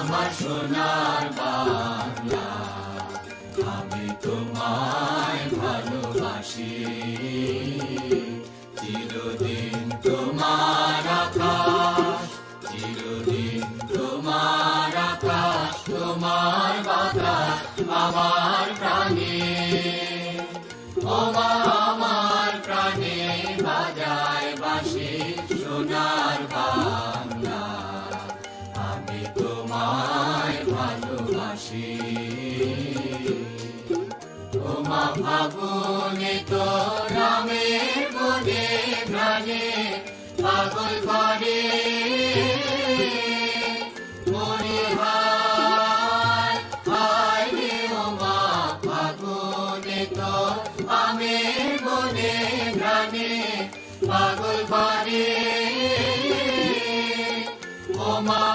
আমার সোনার বাংলা, আমি তোমায় ভালোবাসি। চিরদিন তোমার আকাশ, চিরদিন তোমার আকাশ, তোমার বাতাস আমার প্রাণে। ওমা আমার প্রাণে বাজায় বাঁশি সোনার বাংলা, আমি তোমায় ভালোবাসি। ওমা ফাগুনে তো রামের বনে প্রাণে পাগল করে মরি হায় হায় রে। ওমা ফাগুনে তো আমের বনে প্রাণে পাগল করে। ওমা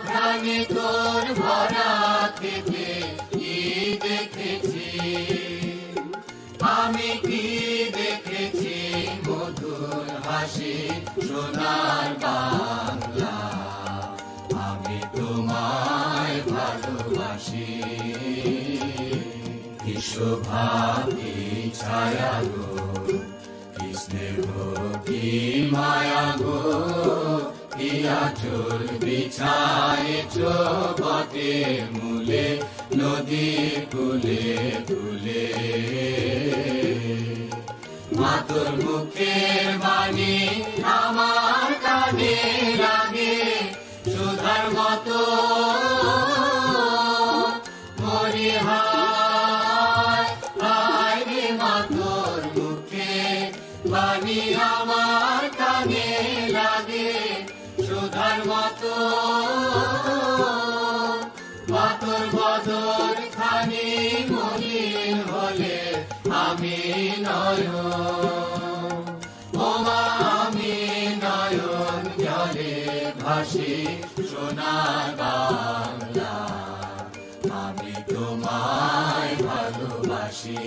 ঘ্রাণে তোর ভরা থেকে কি দেখেছি আমি, কি দেখেছি মধুর হাসি সোনার বাংলা, আমি তোমায় ভালোবাসি। কি শোভা কি ছায়া গো, কি স্নেহ কি মায়া গো, কি আঁচল বিছায়েছ বটের মূলে নদীর কূলে কূলে। মাতর মুখের বাণী আমার কানে লাগে সুধার মতো মরি হায় হায় রে। মাতর মুখের বাণী আমার কানে লাগে সুধার মতো। মাতর বদর খানি মলিন হলে আমি নয়ন, ওমা আমি নয়ন জলে ভাসি সোনার বাংলা, আমি তোমায় ভালোবাসি।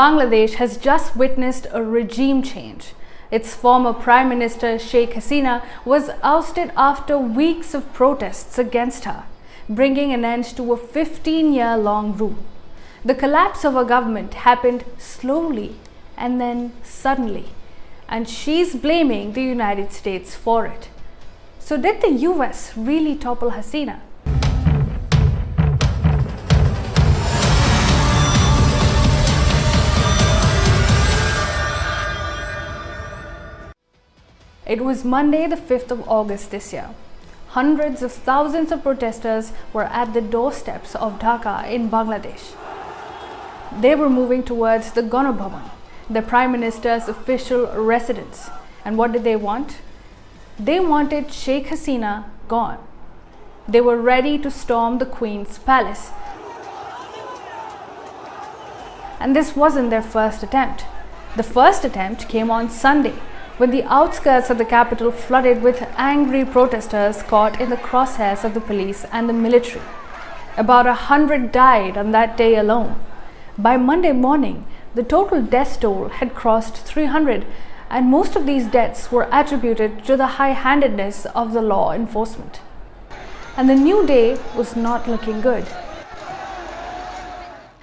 Bangladesh has just witnessed a regime change. Its former Prime Minister Sheikh Hasina was ousted after weeks of protests against her, bringing an end to a 15-year-long rule. The collapse of her government happened slowly and then suddenly, and she's blaming the United States for it. So did the US really topple Hasina? It was Monday, the 5th of August this year. Hundreds of thousands of protesters were at the doorsteps of Dhaka in Bangladesh. They were moving towards the Gana Bhavan, the Prime Minister's official residence. And what did they want? They wanted Sheikh Hasina gone. They were ready to storm the Queen's palace. And this wasn't their first attempt. The first attempt came on Sunday, when the outskirts of the capital flooded with angry protesters caught in the crosshairs of the police and the military. About 100 died on that day alone. By Monday morning, the total death toll had crossed 300, and most of these deaths were attributed to the high-handedness of the law enforcement. And the new day was not looking good.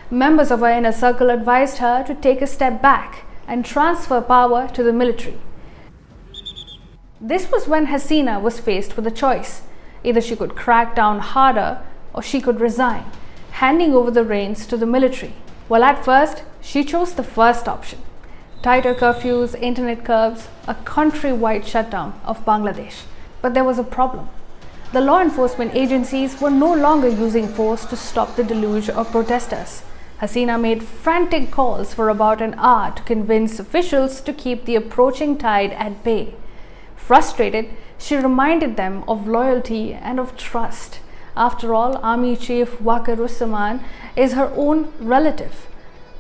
Members of her inner circle advised her to take a step back and transfer power to the military. This was when Hasina was faced with a choice. Either she could crack down harder or she could resign, handing over the reins to the military. Well, at first, she chose the first option. Tighter curfews, internet curbs, a countrywide shutdown of Bangladesh. But there was a problem. The law enforcement agencies were no longer using force to stop the deluge of protesters. Hasina made frantic calls for about an hour to convince officials to keep the approaching tide at bay. Frustrated, she reminded them of loyalty and of trust. After all, Army Chief Waqaruzzaman is her own relative.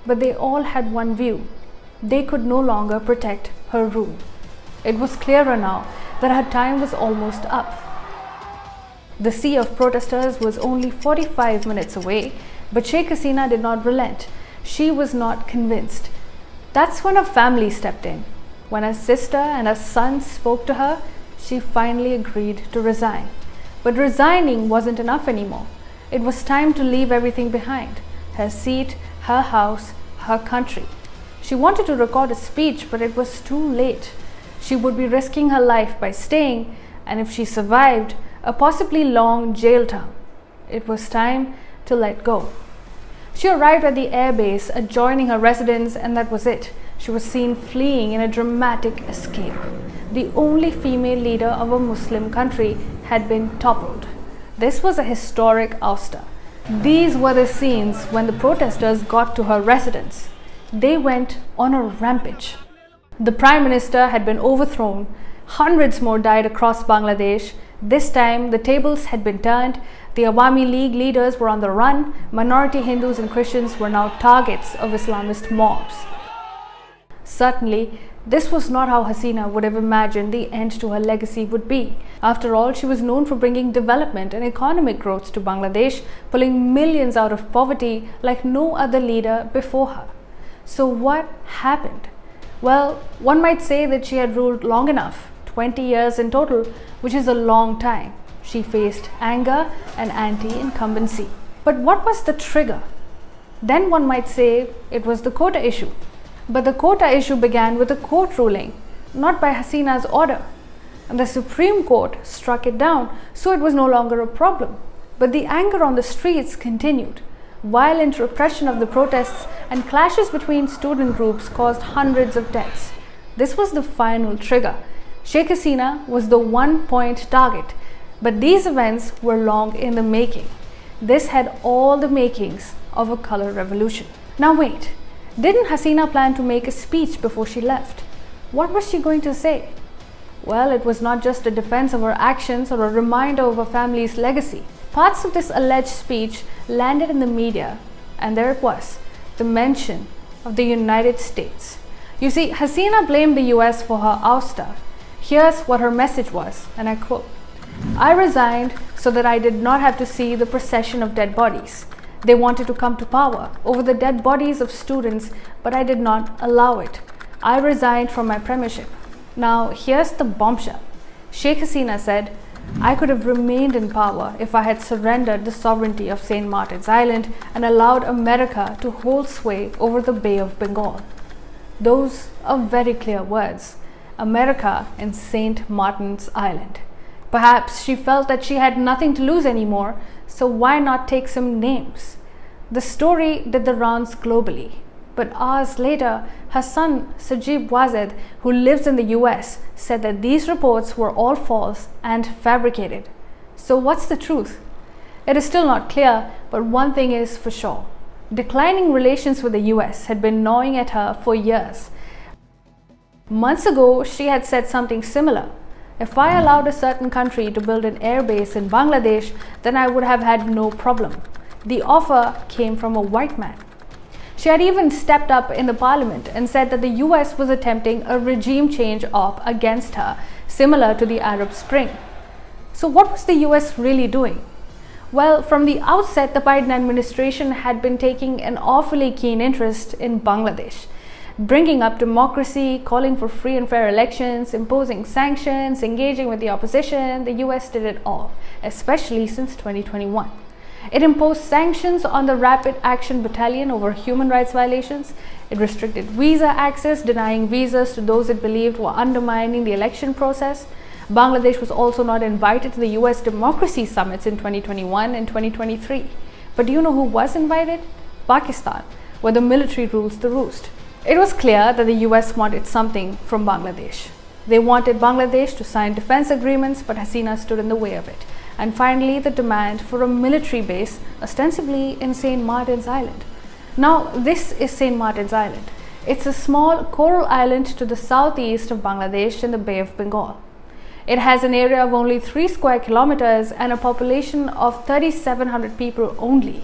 But they all had one view. They could no longer protect her rule. It was clearer now that her time was almost up. The sea of protesters was only 45 minutes away, but Sheikh Hasina did not relent. She was not convinced. That's when her family stepped in. When her sister and her son spoke to her, she finally agreed to resign. But resigning wasn't enough anymore. It was time to leave everything behind. Her seat, her house, her country. She wanted to record a speech, but it was too late. She would be risking her life by staying, and if she survived, a possibly long jail term. It was time to let go. She arrived at the airbase adjoining her residence, and that was it. She was seen fleeing in a dramatic escape. The only female leader of a Muslim country had been toppled. This was a historic ouster. These were the scenes when the protesters got to her residence. They went on a rampage. The Prime Minister had been overthrown. Hundreds more died across Bangladesh. This time, the tables had been turned. The Awami League leaders were on the run. Minority Hindus and Christians were now targets of Islamist mobs. Certainly, this was not how Hasina would have imagined the end to her legacy would be. After all, she was known for bringing development and economic growth to Bangladesh, pulling millions out of poverty like no other leader before her. So what happened? Well, one might say that she had ruled long enough, 20 years in total, which is a long time. She faced anger and anti-incumbency. But what was the trigger? Then one might say it was the quota issue. But the quota issue began with a court ruling, not by Hasina's order. And the Supreme Court struck it down, so it was no longer a problem. But the anger on the streets continued. Violent repression of the protests and clashes between student groups caused hundreds of deaths. This was the final trigger. Sheikh Hasina was the one-point target, but these events were long in the making. This had all the makings of a color revolution. Now wait. Didn't Hasina plan to make a speech before she left? What was she going to say? Well, it was not just a defense of her actions or a reminder of her family's legacy. Parts of this alleged speech landed in the media, and there it was, the mention of the United States. You see, Hasina blamed the US for her ouster. Here's what her message was, and I quote, "I resigned so that I did not have to see the procession of dead bodies. They wanted to come to power over the dead bodies of students, but I did not allow it. I resigned from my premiership. Now, here's the bombshell. Sheikh Hasina said, "I could have remained in power if I had surrendered the sovereignty of St. Martin's Island and allowed America to hold sway over the Bay of Bengal." Those are very clear words. America and St. Martin's Island. Perhaps she felt that she had nothing to lose anymore, so why not take some names? The story did the rounds globally. But hours later, her son Sajib Wazed, who lives in the US, said that these reports were all false and fabricated. So what's the truth? It is still not clear, but one thing is for sure. Declining relations with the US had been gnawing at her for years. Months ago, she had said something similar. "If I allowed a certain country to build an airbase in Bangladesh, then I would have had no problem." The offer came from a white man. She had even stepped up in the parliament and said that the US was attempting a regime change op against her, similar to the Arab Spring. So what was the US really doing? Well, from the outset, the Biden administration had been taking an awfully keen interest in Bangladesh, bringing up democracy, calling for free and fair elections, imposing sanctions, engaging with the opposition. The US did it all, especially since 2021. It imposed sanctions on the Rapid Action Battalion over human rights violations. It restricted visa access, denying visas to those it believed were undermining the election process. Bangladesh was also not invited to the US democracy summits in 2021 and 2023. But do you know who was invited? Pakistan, where the military rules the roost. It was clear that the US wanted something from Bangladesh. They wanted Bangladesh to sign defense agreements, but Hasina stood in the way of it. And finally, the demand for a military base, ostensibly in St. Martin's Island. Now, this is St. Martin's Island. It's a small coral island to the southeast of Bangladesh in the Bay of Bengal. It has an area of only 3 square kilometers and a population of 3,700 people only.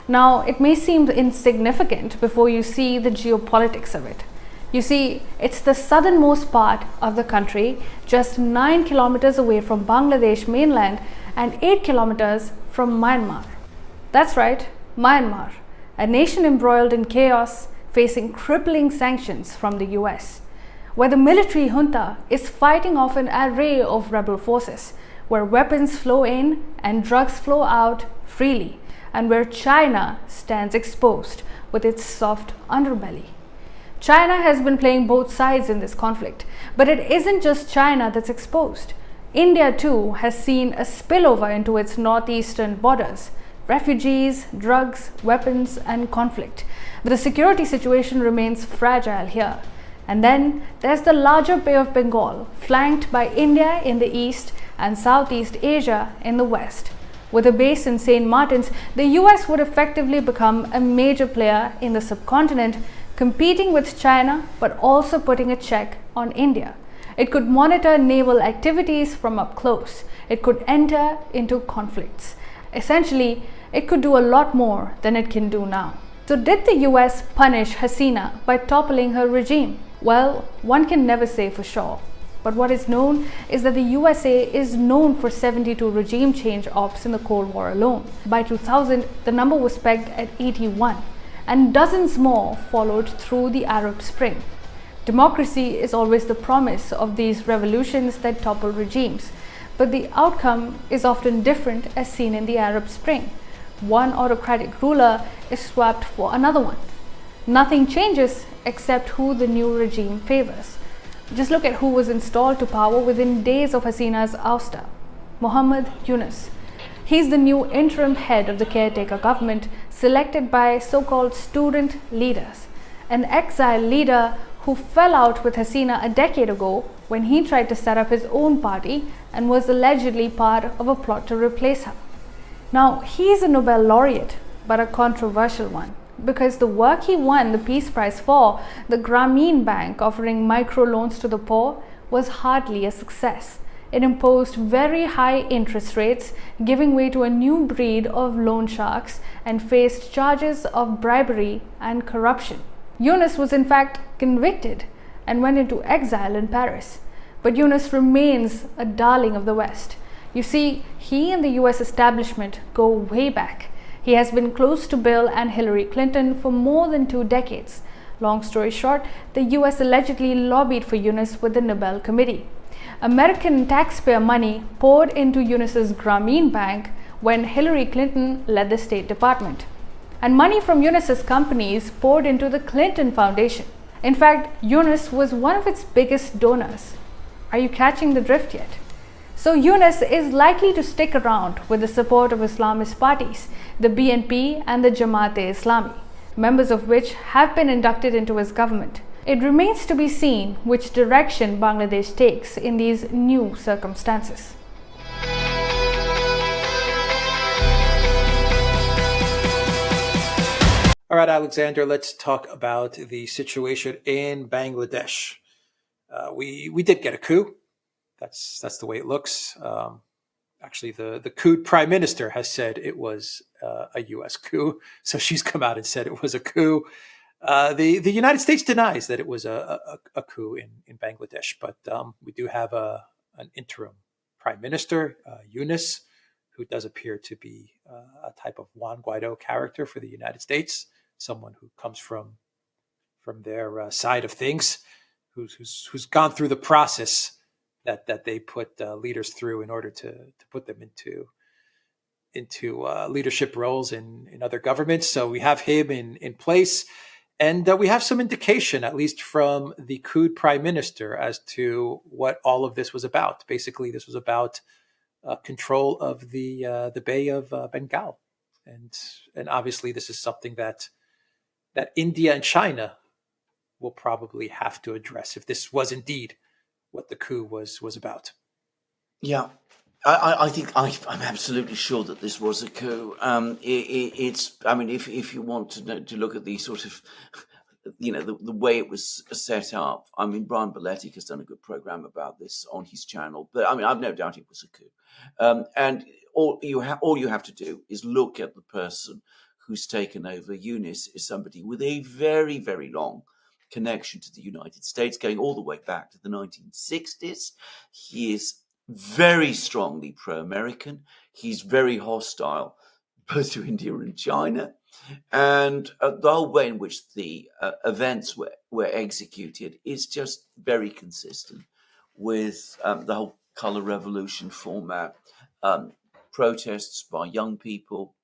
Now, it may seem insignificant before you see the geopolitics of it. You see, it's the southernmost part of the country, just 9 kilometers away from Bangladesh mainland and 8 kilometers from Myanmar. That's right, Myanmar, a nation embroiled in chaos, facing crippling sanctions from the US, where the military junta is fighting off an array of rebel forces, where weapons flow in and drugs flow out freely, and where China stands exposed with its soft underbelly. China has been playing both sides in this conflict, but it isn't just China that's exposed. India too has seen a spillover into its northeastern borders. Refugees, drugs, weapons, and conflict. But the security situation remains fragile here. And then there's the larger Bay of Bengal, flanked by India in the east and Southeast Asia in the west. With a base in St. Martin's, the US would effectively become a major player in the subcontinent, competing with China but also putting a check on India. It could monitor naval activities from up close. It could enter into conflicts. Essentially, it could do a lot more than it can do now. So did the US punish Hasina by toppling her regime? Well, one can never say for sure. But what is known is that the USA is known for 72 regime change ops in the Cold War alone. By 2000, the number was pegged at 81, and dozens more followed through the Arab Spring. Democracy is always the promise of these revolutions that topple regimes, but the outcome is often different, as seen in the Arab Spring. One autocratic ruler is swapped for another one. Nothing changes except who the new regime favors. Just look at who was installed to power within days of Hasina's ouster. Muhammad Yunus. He's the new interim head of the caretaker government, selected by so-called student leaders, an exile leader who fell out with Hasina a decade ago when he tried to set up his own party and was allegedly part of a plot to replace her. Now, he's a Nobel laureate, but a controversial one, because the work he won the Peace Prize for, the Grameen Bank offering microloans to the poor, was hardly a success. It imposed very high interest rates, giving way to a new breed of loan sharks, and faced charges of bribery and corruption. Yunus was in fact convicted and went into exile in Paris. But Yunus remains a darling of the West. You see, he and the US establishment go way back. He has been close to Bill and Hillary Clinton for more than 2 decades. Long story short, the US allegedly lobbied for Yunus with the Nobel Committee. American taxpayer money poured into Yunus's Grameen Bank when Hillary Clinton led the State Department. And money from Yunus's companies poured into the Clinton Foundation. In fact, Yunus was one of its biggest donors. Are you catching the drift yet? So Yunus is likely to stick around with the support of Islamist parties, the BNP and the Jamaat-e-Islami, members of which have been inducted into his government. It remains to be seen which direction Bangladesh takes in these new circumstances. All right, Alexander, let's talk about the situation in Bangladesh. We did get a coup. That's the way it looks. Actually, the coup prime minister has said it was a U.S. coup, so she's come out and said it was a coup. The United States denies that it was a coup in Bangladesh, but we do have an interim prime minister, Yunus, who does appear to be a type of Juan Guaido character for the United States, someone who comes from their side of things, who's gone through the process that they put leaders through in order to put them into leadership roles in other governments. So we have him in place, and we have some indication, at least from the coup prime minister, as to what all of this was about. Basically, this was about control of the Bay of Bengal, and obviously this is something that India and China will probably have to address if this was indeed what the coup was about. Yeah, I think I'm absolutely sure that this was a coup. It's, I mean, if you want to look at the sort of, the way it was set up. I mean, Brian Baletic has done a good program about this on his channel, but I mean, I've no doubt it was a coup. And all you have to do is look at the person who's taken over. Yunus is somebody with a very, very long connection to the United States, going all the way back to the 1960s. He is very strongly pro-American. He's very hostile both to India and China. And the whole way in which the events were executed is just very consistent with the whole colour revolution format, protests by young people,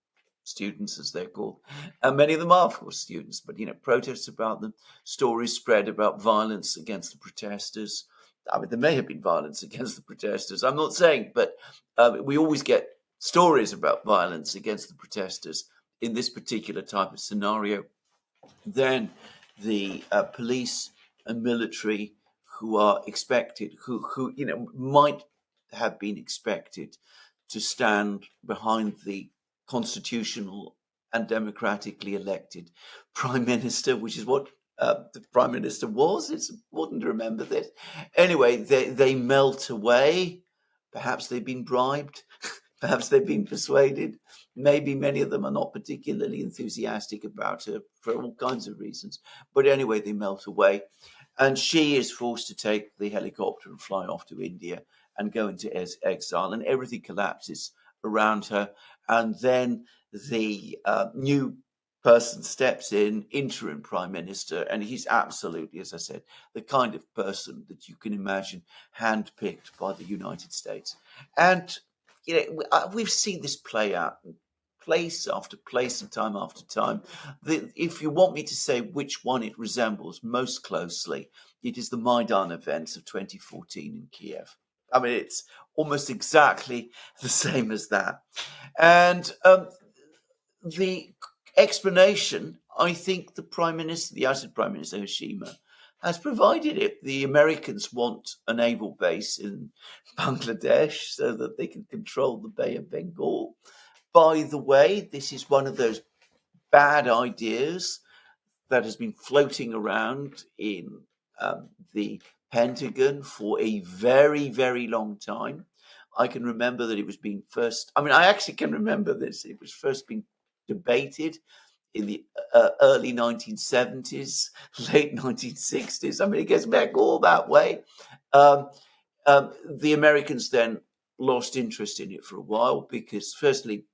students as they're called, and many of them are, of course, students, but protests about them, stories spread about violence against the protesters. I mean, there may have been violence against the protesters, I'm not saying, but we always get stories about violence against the protesters in this particular type of scenario. Then the police and military who are expected, who might have been expected to stand behind the constitutional and democratically elected prime minister, which is what the prime minister was. It's important to remember this. Anyway, they melt away. Perhaps they've been bribed. Perhaps they've been persuaded. Maybe many of them are not particularly enthusiastic about her for all kinds of reasons. But anyway, they melt away. And she is forced to take the helicopter and fly off to India and go into exile. And everything collapses around her. And then the new person steps in, interim prime minister, and he's absolutely, as I said, the kind of person that you can imagine handpicked by the United States. And we've seen this play out place after place and time after time. If you want me to say which one it resembles most closely, it is the Maidan events of 2014 in Kiev. I mean, it's almost exactly the same as that. And the explanation, I think the ousted Prime Minister Hiroshima, has provided it. The Americans want a naval base in Bangladesh so that they can control the Bay of Bengal. By the way, this is one of those bad ideas that has been floating around in the Pentagon for a very, very long time. I can remember that it was being I actually can remember this. It was first being debated in the early 1970s, late 1960s. I mean, it goes back all that way. The Americans then lost interest in it for a while because, firstly,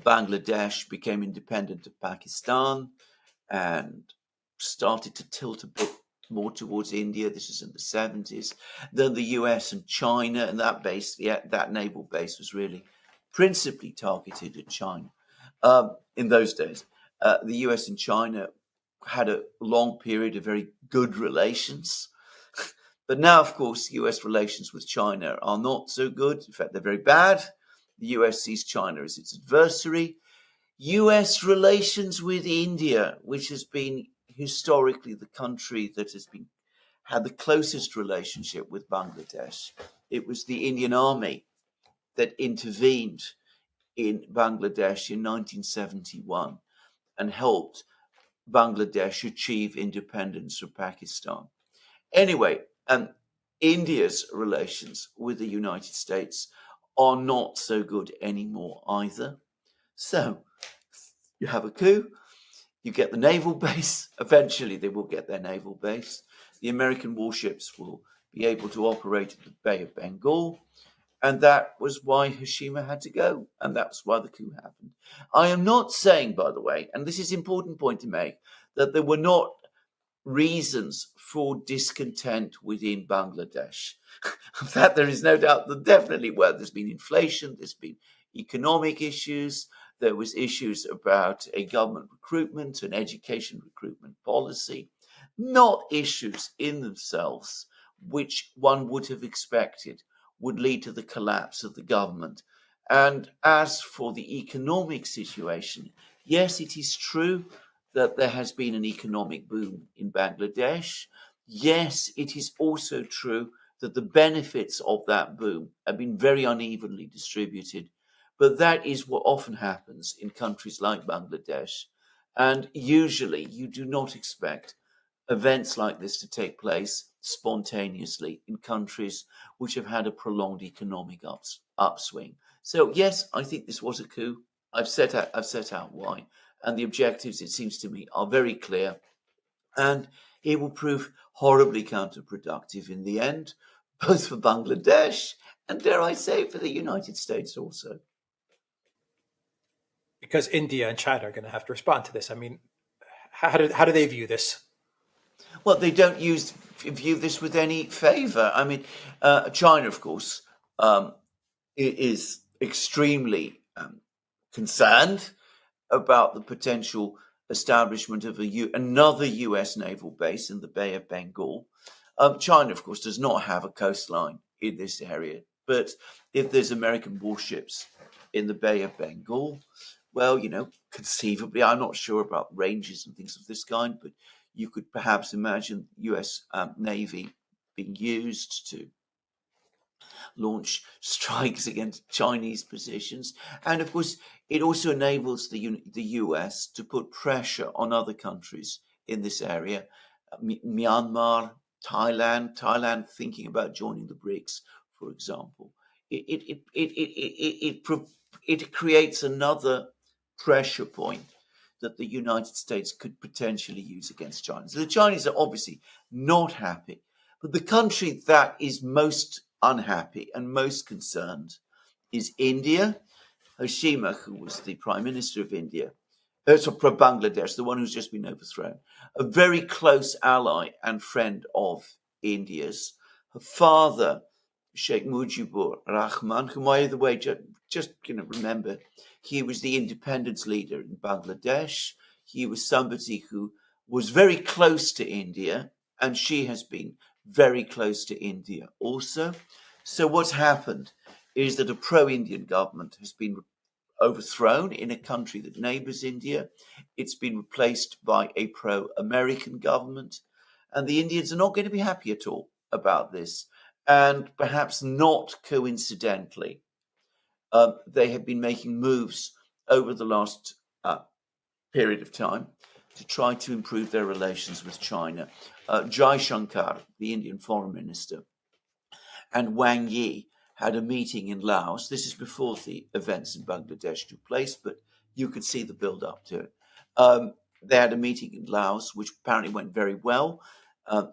Bangladesh became independent of Pakistan, and started to tilt a bit more towards India. This was in the 70s. Then the US and China, and that base, that naval base was really principally targeted at China. In those days, the US and China had a long period of very good relations. But now, of course, US relations with China are not so good. In fact, they're very bad. The US sees China as its adversary. US relations with India, which has been historically the country that has had the closest relationship with Bangladesh. It was the Indian Army that intervened in Bangladesh in 1971 and helped Bangladesh achieve independence from Pakistan. Anyway, India's relations with the United States are not so good anymore either. So you have a coup, you get the naval base. Eventually they will get their naval base. The American warships will be able to operate in the Bay of Bengal. And that was why Hiroshima had to go. And that's why the coup happened. I am not saying, by the way, and this is an important point to make, that there were not reasons for discontent within Bangladesh. That there is no doubt that definitely were. There's been inflation, there's been economic issues, there was issues about a government recruitment and education recruitment policy, not issues in themselves which one would have expected would lead to the collapse of the government. And as for the economic situation, yes, it is true that there has been an economic boom in Bangladesh. Yes, it is also true that the benefits of that boom have been very unevenly distributed. But that is what often happens in countries like Bangladesh. And usually you do not expect events like this to take place spontaneously in countries which have had a prolonged economic upswing. So yes, I think this was a coup. I've set out why. And the objectives, it seems to me, are very clear. And it will prove horribly counterproductive in the end, both for Bangladesh and, dare I say, for the United States also. Because India and China are going to have to respond to this. I mean, how do they view this? Well, they don't view this with any favor. I mean, China, of course, is extremely concerned about the potential establishment of another US naval base in the Bay of Bengal. China, of course, does not have a coastline in this area. But if there's American warships in the Bay of Bengal, well, conceivably, I'm not sure about ranges and things of this kind, but you could perhaps imagine US Navy being used to launch strikes against Chinese positions. And of course, it also enables the US to put pressure on other countries in this area. Myanmar, Thailand thinking about joining the BRICS, for example. It creates another pressure point that the United States could potentially use against China. So the Chinese are obviously not happy, but the country that is most unhappy and most concerned is India. Hiroshima, who was the Prime Minister of India, Bangladesh, the one who's just been overthrown, a very close ally and friend of India's. Her father, Sheikh Mujibur Rahman, whom, by the way, just remember, he was the independence leader in Bangladesh. He was somebody who was very close to India, and she has been very close to India also. So what's happened is that a pro-Indian government has been overthrown in a country that neighbors India. It's been replaced by a pro-American government, and the Indians are not going to be happy at all about this. And perhaps not coincidentally, they have been making moves over the last period of time to try to improve their relations with China. Jai Shankar, the Indian foreign minister, and Wang Yi had a meeting in Laos. This is before the events in Bangladesh took place, but you could see the build up to it. They had a meeting in Laos, which apparently went very well.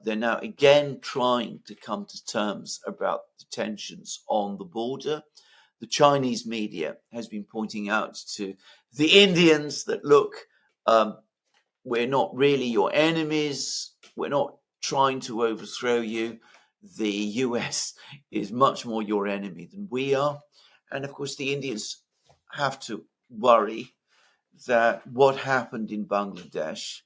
They're now again trying to come to terms about the tensions on the border. The Chinese media has been pointing out to the Indians that, look, we're not really your enemies. We're not trying to overthrow you. The US is much more your enemy than we are. And of course, the Indians have to worry that what happened in Bangladesh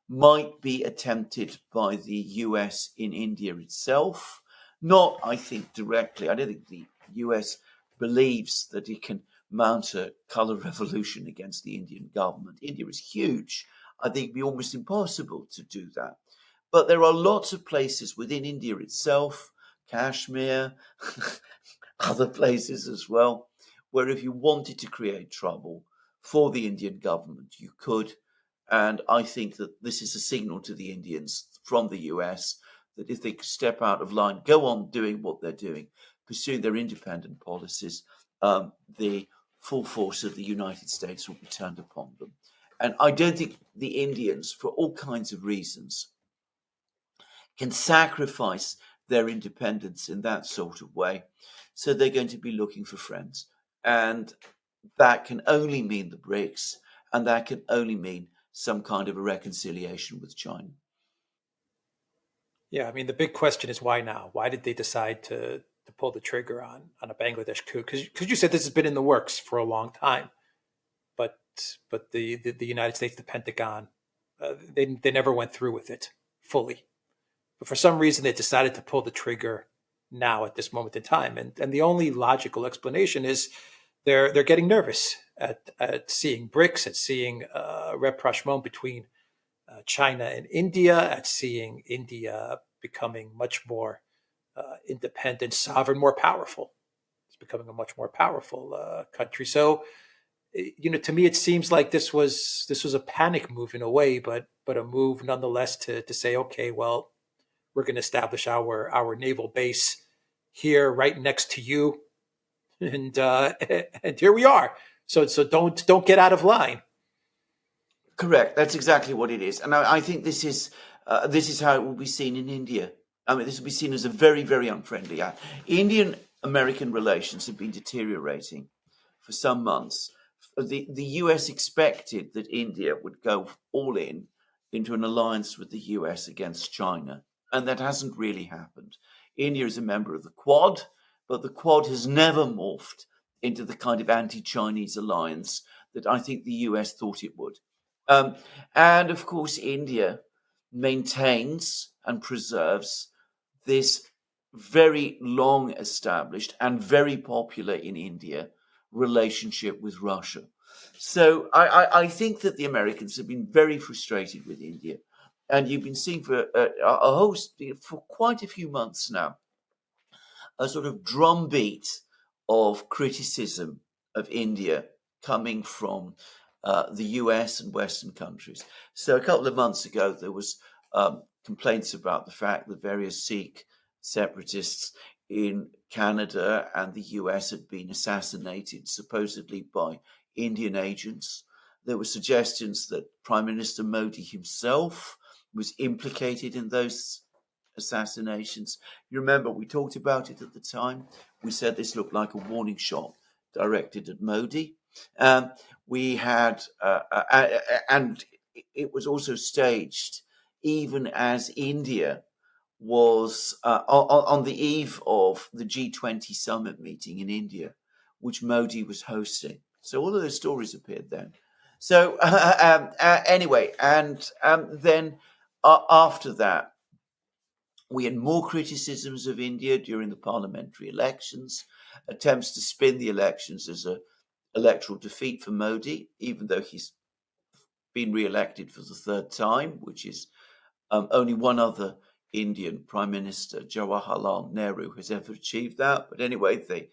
might be attempted by the US in India itself. Not, I think, directly. I don't think the US believes that it can mount a colour revolution against the Indian government. India is huge. I think it'd be almost impossible to do that. But there are lots of places within India itself, Kashmir, other places as well, where if you wanted to create trouble for the Indian government, you could. And I think that this is a signal to the Indians from the US that if they step out of line, go on doing what they're doing, pursuing their independent policies, the full force of the United States will be turned upon them. And I don't think the Indians, for all kinds of reasons, can sacrifice their independence in that sort of way. So they're going to be looking for friends. And that can only mean the BRICS, and that can only mean some kind of a reconciliation with China. Yeah, I mean, the big question is why now? Why did they decide to pull the trigger on a Bangladesh coup? Because you said this has been in the works for a long time, but the United States, the Pentagon, they never went through with it fully. But for some reason, they decided to pull the trigger now at this moment in time, and the only logical explanation is they're getting nervous at seeing BRICS, at seeing rapprochement between China and India, at seeing India becoming much more independent, sovereign, more powerful. It's becoming a much more powerful country. So, to me, it seems like this was a panic move in a way, but a move nonetheless to say, okay, well, we're going to establish our naval base here, right next to you, and here we are. So don't get out of line. Correct. That's exactly what it is, and I think this is how it will be seen in India. I mean, this will be seen as a very, very unfriendly act. Indian-American relations have been deteriorating for some months. The US expected that India would go all into an alliance with the US against China, and that hasn't really happened. India is a member of the Quad, but the Quad has never morphed into the kind of anti-Chinese alliance that I think the US thought it would. And of course, India maintains and preserves this very long established and very popular in India relationship with Russia. So I think that the Americans have been very frustrated with India. And you've been seeing for for quite a few months now, a sort of drumbeat of criticism of India coming from the US and Western countries. So a couple of months ago, there was complaints about the fact that various Sikh separatists in Canada and the US had been assassinated, supposedly by Indian agents. There were suggestions that Prime Minister Modi himself was implicated in those assassinations. You remember, we talked about it at the time. We said this looked like a warning shot directed at Modi. We had, and it was also staged even as India was on the eve of the G20 summit meeting in India, which Modi was hosting. So all of those stories appeared then. So anyway, and then after that, we had more criticisms of India during the parliamentary elections, attempts to spin the elections as an electoral defeat for Modi, even though he's been re-elected for the third time, which is only one other Indian Prime Minister, Jawaharlal Nehru, has ever achieved that. But anyway, they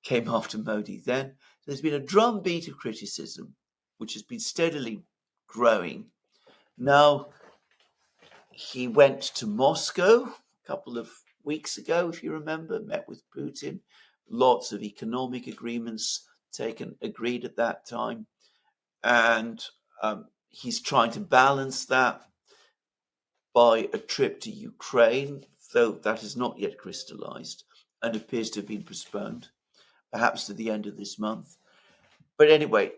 came after Modi then. There's been a drumbeat of criticism, which has been steadily growing. Now, he went to Moscow a couple of weeks ago, if you remember, met with Putin. Lots of economic agreements agreed at that time. And he's trying to balance that by a trip to Ukraine, though that has not yet crystallized and appears to have been postponed, perhaps to the end of this month. But anyway,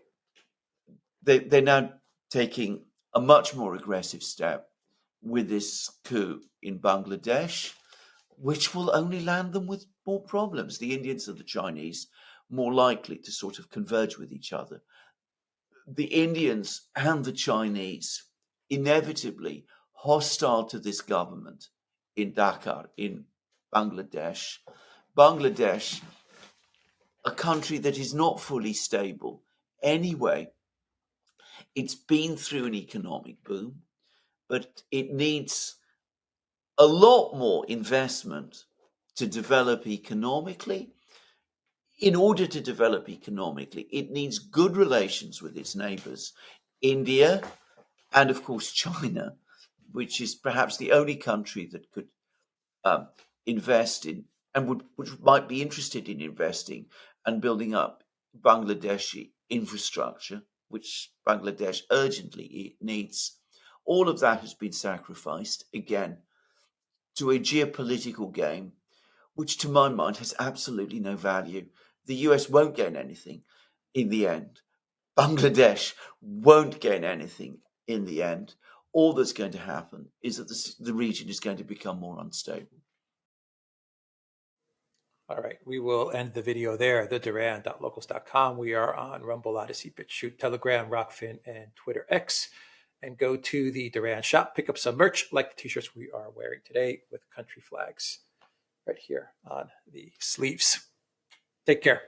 they're now taking a much more aggressive step with this coup in Bangladesh, which will only land them with more problems. The Indians and the Chinese more likely to sort of converge with each other. The Indians and the Chinese inevitably hostile to this government in Dhaka, in Bangladesh. Bangladesh, a country that is not fully stable anyway. It's been through an economic boom, but it needs a lot more investment to develop economically. In order to develop economically, it needs good relations with its neighbors, India, and of course China, which is perhaps the only country that could invest in and which might be interested in investing and building up Bangladeshi infrastructure, which Bangladesh urgently needs. All of that has been sacrificed again to a geopolitical game, which to my mind has absolutely no value. The US won't gain anything in the end. Bangladesh won't gain anything in the end. All that's going to happen is that the region is going to become more unstable. All right, we will end the video there, theduran.locals.com. We are on Rumble, Odyssey, BitChute, Telegram, Rockfin, and Twitter X. And go to the Duran shop, pick up some merch like the t-shirts we are wearing today with country flags right here on the sleeves. Take care.